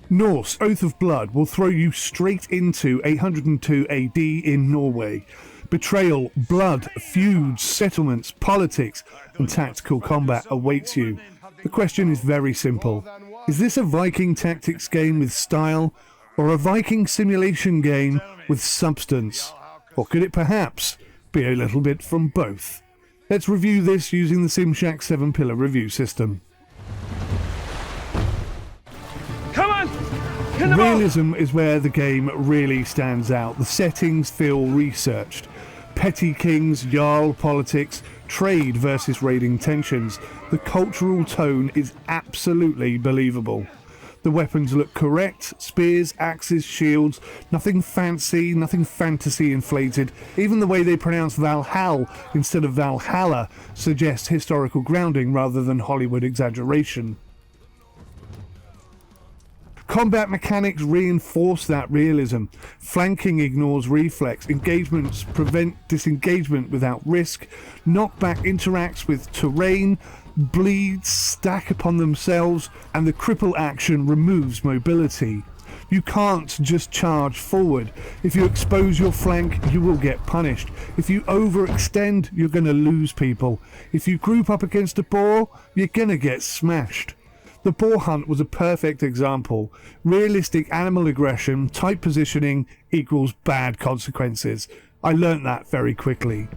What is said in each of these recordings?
Norse Oath of Blood will throw you straight into 802 AD in Norway. Betrayal, blood, feuds, settlements, politics, and tactical combat awaits you. The question is very simple. Is this a Viking tactics game with style, or a Viking simulation game with substance? Or could it perhaps be a little bit from both? Let's review this using the Sim Shack 7-pillar review system. Come on! Realism is where the game really stands out. The settings feel researched. Petty kings, Jarl politics, trade versus raiding tensions. The cultural tone is absolutely believable. The weapons look correct, spears, axes, shields, nothing fancy, nothing fantasy inflated. Even the way they pronounce Valhalla instead of Valhalla suggests historical grounding rather than Hollywood exaggeration. Combat mechanics reinforce that realism. Flanking ignores reflex. Engagements prevent disengagement without risk. Knockback interacts with terrain. Bleeds stack upon themselves, and the cripple action removes mobility. You can't just charge forward. If you expose your flank, you will get punished. If you overextend, you're going to lose people. If you group up against a boar, you're going to get smashed. The boar hunt was a perfect example. Realistic animal aggression, tight positioning equals bad consequences. I learnt that very quickly.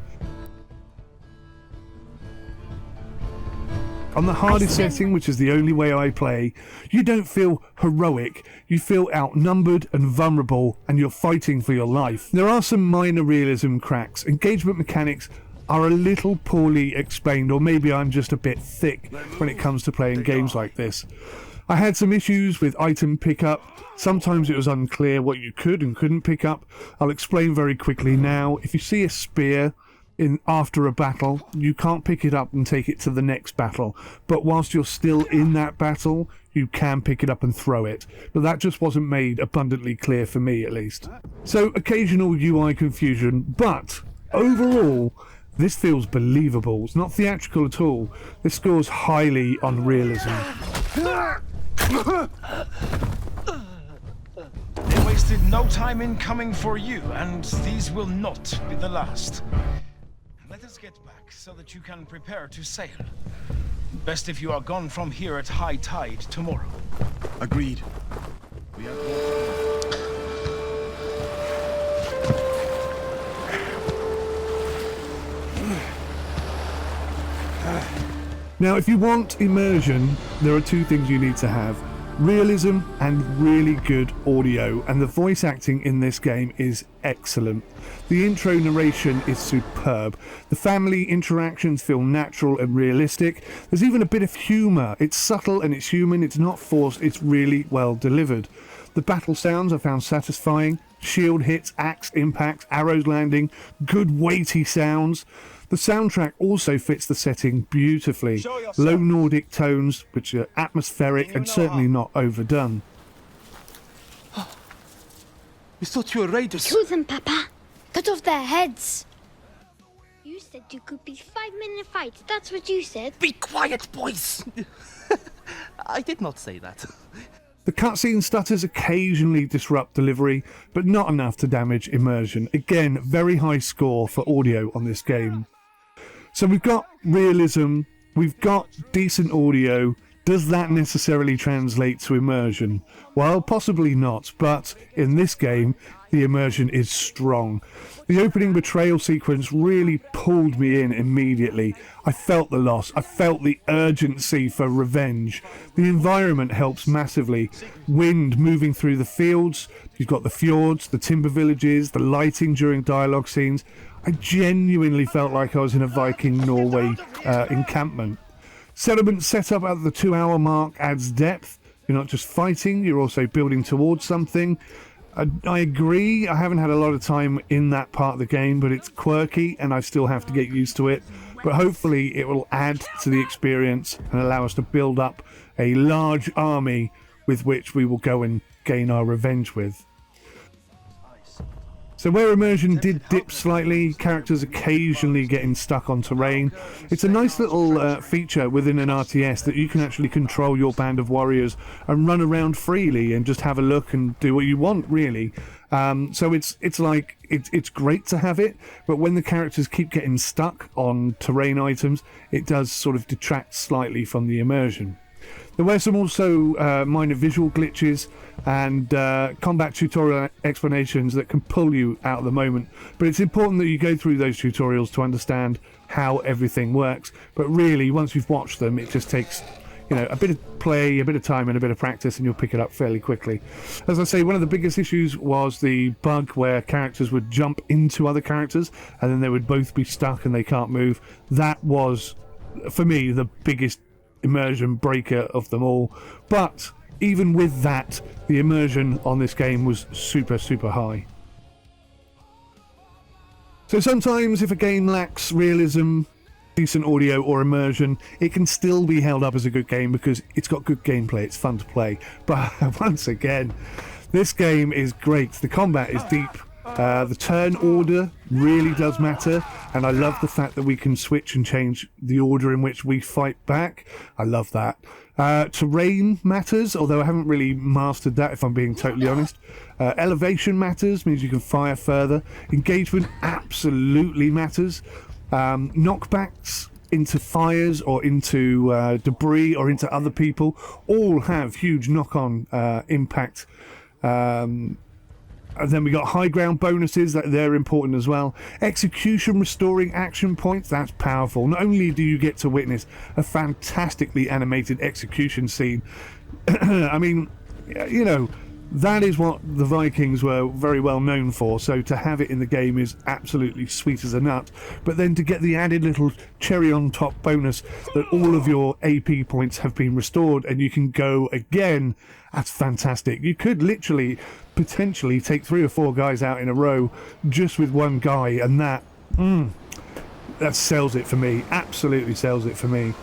On the hardest setting, which is the only way I play, you don't feel heroic, you feel outnumbered and vulnerable, and you're fighting for your life. There are some minor realism cracks. Engagement mechanics are a little poorly explained, or maybe I'm just a bit thick when it comes to playing games like this. I had some issues with item pickup. Sometimes it was unclear what you could and couldn't pick up. I'll explain very quickly now. If you see a spear after a battle, you can't pick it up and take it to the next battle, but whilst you're still in that battle, you can pick it up and throw it. But that just wasn't made abundantly clear for me, at least. So occasional UI confusion, but overall this feels believable. It's not theatrical at all. This scores highly on realism. They wasted no time in coming for you, and these will not be the last. Let us get back so that you can prepare to sail. Best if you are gone from here at high tide tomorrow. Agreed. We have Now, if you want immersion, there are two things you need to have. Realism and really good audio, and the voice acting in this game is excellent. The intro narration is superb. The family interactions feel natural and realistic. There's even a bit of humour. It's subtle and it's human, it's not forced, it's really well delivered. The battle sounds I found satisfying. Shield hits, axe impacts, arrows landing, good weighty sounds. The soundtrack also fits the setting beautifully. Low Nordic tones, which are atmospheric and certainly not overdone. We thought you were raiders. Kill them, Papa. Cut off their heads. You said you could be 5-minute fights. That's what you said. Be quiet, boys! I did not say that. The cutscene stutters occasionally disrupt delivery, but not enough to damage immersion. Again, very high score for audio on this game. So we've got realism, we've got decent audio. Does that necessarily translate to immersion? Well, possibly not, but in this game, the immersion is strong. The opening betrayal sequence really pulled me in immediately. I felt the loss, I felt the urgency for revenge. The environment helps massively. Wind moving through the fields, you've got the fjords, the timber villages, the lighting during dialogue scenes. I genuinely felt like I was in a Viking Norway encampment. Settlement setup at the 2-hour mark adds depth. You're not just fighting, you're also building towards something. I agree, I haven't had a lot of time in that part of the game, but it's quirky and I still have to get used to it. But hopefully it will add to the experience and allow us to build up a large army with which we will go and gain our revenge with. So where immersion did dip slightly, characters occasionally getting stuck on terrain, it's a nice little feature within an RTS that you can actually control your band of warriors and run around freely and just have a look and do what you want, really. So it's great to have it, but when the characters keep getting stuck on terrain items, it does sort of detract slightly from the immersion. There were some also minor visual glitches and combat tutorial explanations that can pull you out of the moment, but it's important that you go through those tutorials to understand how everything works. But really, once you've watched them, it just takes, you know, a bit of play, a bit of time and a bit of practice, and you'll pick it up fairly quickly. As I say, one of the biggest issues was the bug where characters would jump into other characters and then they would both be stuck and they can't move. That was, for me, the biggest immersion breaker of them all. But even with that, the immersion on this game was super high. So sometimes if a game lacks realism, decent audio or immersion, it can still be held up as a good game because it's got good gameplay, it's fun to play. But once again, this game is great. The combat is deep. The turn order really does matter, and I love the fact that we can switch and change the order in which we fight back. I love that. Terrain matters, although I haven't really mastered that, if I'm being totally honest. Elevation matters, means you can fire further. Engagement absolutely matters. Knockbacks into fires or into debris or into other people all have huge knock-on impact. And then we got high ground bonuses, that they're important as well. Execution restoring action points, that's powerful. Not only do you get to witness a fantastically animated execution scene, I mean, you know, that is what the Vikings were very well known for, so to have it in the game is absolutely sweet as a nut. But then to get the added little cherry on top bonus that all of your AP points have been restored and you can go again, that's fantastic. You could literally potentially take 3 or 4 guys out in a row just with one guy, and that sells it for me, absolutely sells it for me.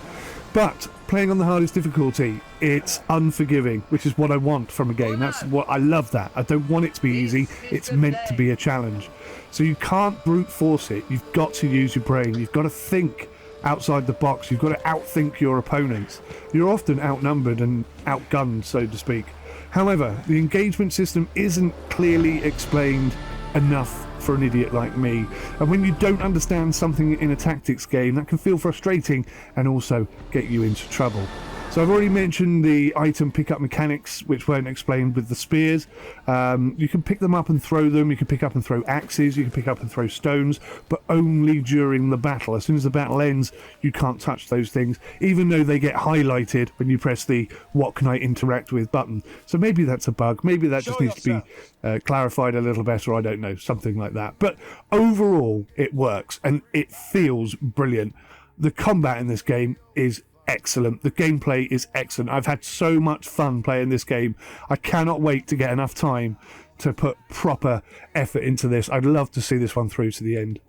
But playing on the hardest difficulty, it's unforgiving, which is what I want from a game. That's what I love. That I don't want it to be easy, it's meant to be a challenge. So you can't brute force it, you've got to use your brain, you've got to think outside the box, you've got to outthink your opponents. You're often outnumbered and outgunned, so to speak. However, the engagement system isn't clearly explained enough for an idiot like me, and when you don't understand something in a tactics game, that can feel frustrating and also get you into trouble. So I've already mentioned the item pickup mechanics, which weren't explained with the spears. You can pick them up and throw them, you can pick up and throw axes, you can pick up and throw stones, but only during the battle. As soon as the battle ends, you can't touch those things, even though they get highlighted when you press the "What can I interact with" button. So maybe that's a bug, maybe that just needs to be clarified a little better, I don't know, something like that. But overall, it works, and it feels brilliant. The combat in this game is excellent. The gameplay is excellent. I've had so much fun playing this game. I cannot wait to get enough time to put proper effort into this. I'd love to see this one through to the end.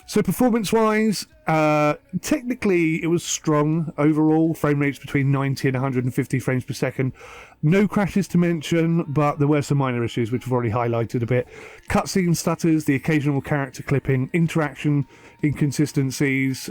So performance-wise, technically it was strong overall. Frame rates between 90 and 150 frames per second. No crashes to mention, but there were some minor issues which I've already highlighted a bit. Cutscene stutters, the occasional character clipping, interaction inconsistencies,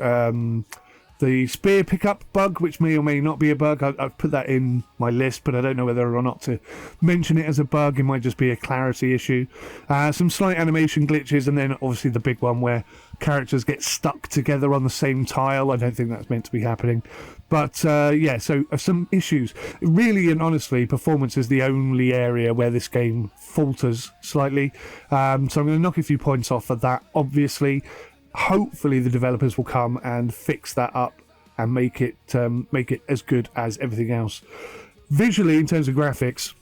the spear pickup bug, which may or may not be a bug. I've put that in my list, but I don't know whether or not to mention it as a bug. It might just be a clarity issue. Some slight animation glitches, and then obviously the big one where characters get stuck together on the same tile. I don't think that's meant to be happening. But yeah, so some issues. Really and honestly, performance is the only area where this game falters slightly. So I'm going to knock a few points off for that, obviously. Hopefully the developers will come and fix that up and make it as good as everything else. Visually, in terms of graphics,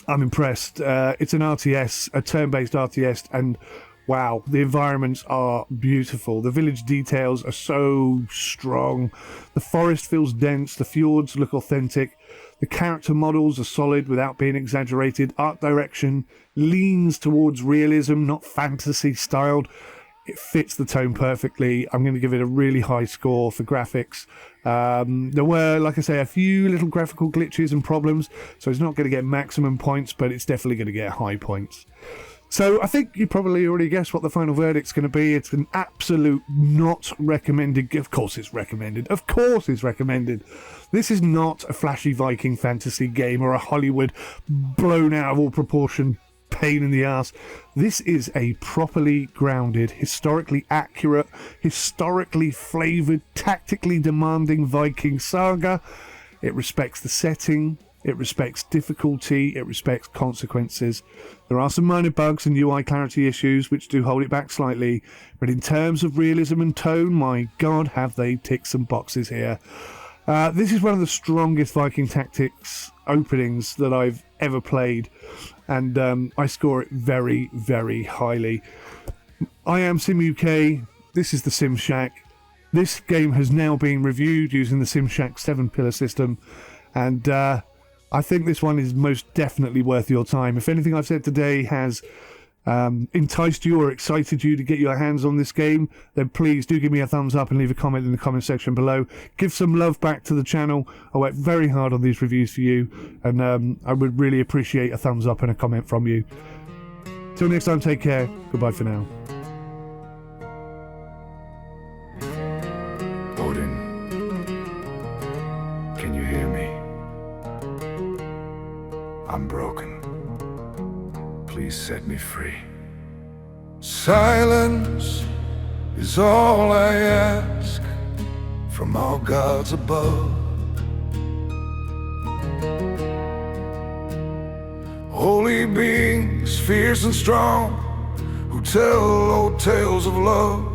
I'm impressed. It's an RTS, a turn-based RTS, and wow, the environments are beautiful. The village details are so strong. The forest feels dense. The fjords look authentic. The character models are solid without being exaggerated. Art direction leans towards realism, not fantasy styled. It fits the tone perfectly. I'm going to give it a really high score for graphics. There were, like I say, a few little graphical glitches and problems, so it's not going to get maximum points, but it's definitely going to get high points. So I think you probably already guessed what the final verdict's going to be. It's an absolute not recommended. Of course it's recommended. Of course it's recommended. This is not a flashy Viking fantasy game or a Hollywood blown out of all proportion pain in the ass. This is a properly grounded, historically accurate, historically flavoured, tactically demanding Viking saga. It respects the setting. It respects difficulty, it respects consequences. There are some minor bugs and UI clarity issues which do hold it back slightly, but in terms of realism and tone, my god, have they ticked some boxes here. This is one of the strongest Viking Tactics openings that I've ever played, and I score it very, very highly. I am Sim UK, this is the Sim Shack. This game has now been reviewed using the Sim Shack 7-pillar system, and I think this one is most definitely worth your time. If anything I've said today has enticed you or excited you to get your hands on this game, then please do give me a thumbs up and leave a comment in the comment section below. Give some love back to the channel. I work very hard on these reviews for you, and I would really appreciate a thumbs up and a comment from you. Till next time, take care. Goodbye for now. Odin, can you hear me? I'm broken. Please set me free. Silence is all I ask from all gods above. Holy beings, fierce and strong, who tell old tales of love.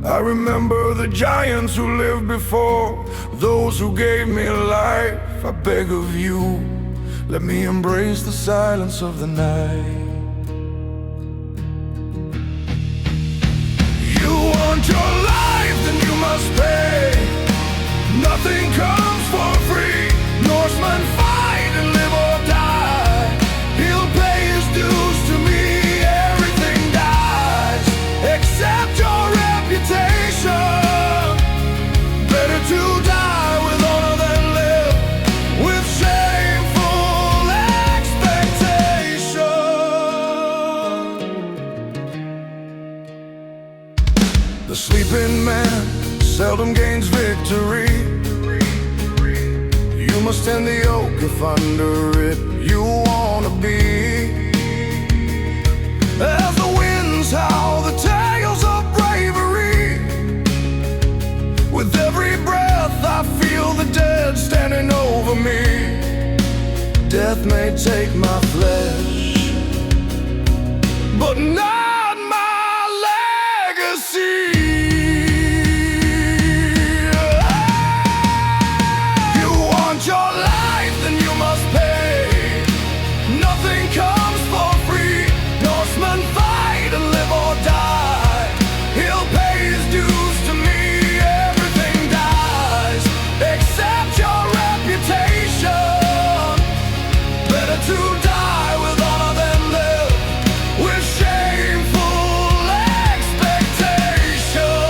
I remember the giants who lived before, those who gave me life. I beg of you, let me embrace the silence of the night. You want your life, then you must pay. Nothing comes for free. Norsemen fight and live or die. He'll pay his dues to me. Everything dies except your reputation. Better to die with honor than live with shameful expectation. The sleeping man seldom gains victory. You must tend the yoke if under it you wanna be. As the winds howl the tales of bravery, with every breath I feel the dead standing over me. Death may take my flesh, but not my legacy. You want your life, then you must pay. Nothing comes for free. Norsemen fight and live or die. He'll pay his dues to me. Everything dies except your reputation. Better to die with honor than live with shameful expectation.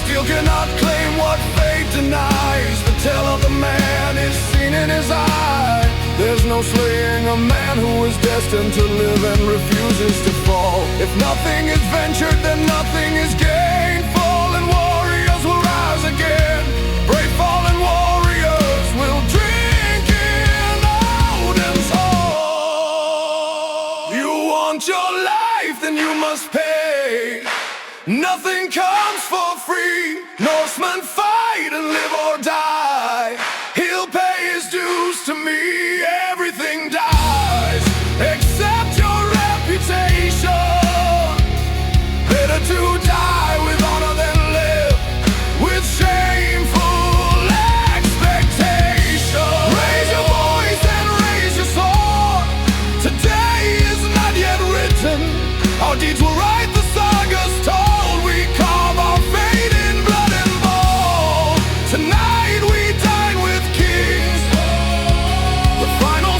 Still cannot claim what fate denies. The tale of the man is seen in his eye. There's no slaying a man who is destined to live and refuses to fall. If nothing is ventured, then nothing is gained. Fallen warriors will rise again. Brave fallen warriors will drink in Odin's hall. You want your life, then you must pay. Nothing comes for free. Norsemen fight and live or die. He'll pay his dues to me. Everything dies except your reputation. Better to die with honor than live with shameful expectation. Raise your voice and raise your sword. Today is not yet written. Our deeds will write the sagas told. We carve our fate in blood and bone. Tonight we dine with kings. The final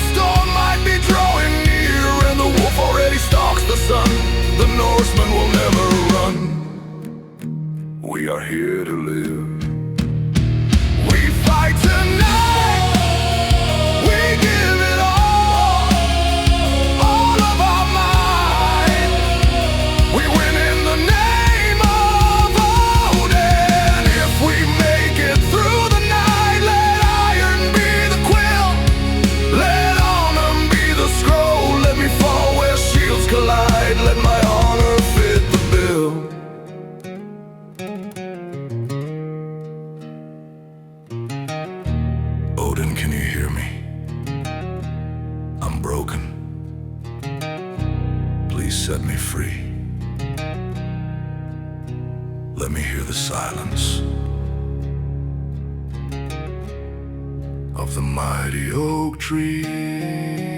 Odin, can you hear me? I'm broken. Please set me free. Let me hear the silence of the mighty oak tree.